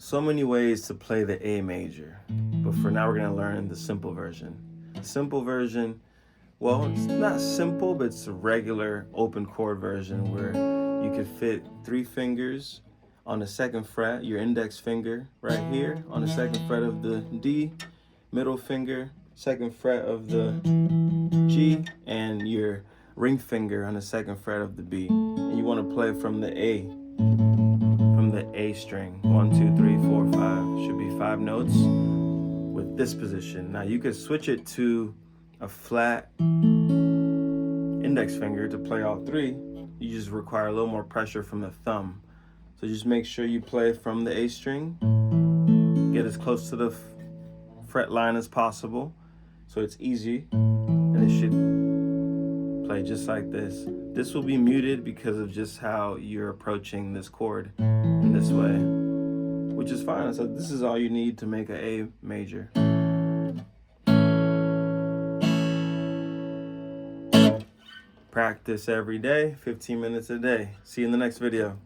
so many ways to play the A major, but for now we're gonna learn the simple version. The simple version, well, it's not simple, but it's a regular open chord version where you could fit 3 fingers on the 2nd fret, your index finger right here on the 2nd fret of the D, middle finger, 2nd fret of the G, and your ring finger on the 2nd fret of the B. And you want to play from the A string. 1, 2, 3, 4, 5. Should be 5 notes with this position. Now you could switch it to a flat index finger to play all 3. You just require a little more pressure from the thumb. So just make sure you play from the A string. Get as close to the fret line as possible so it's easy, and it should play just like this. This will be muted because of just how you're approaching this chord in this way, which is fine. So this is all you need to make an A major. Practice every day, 15 minutes a day. See you in the next video.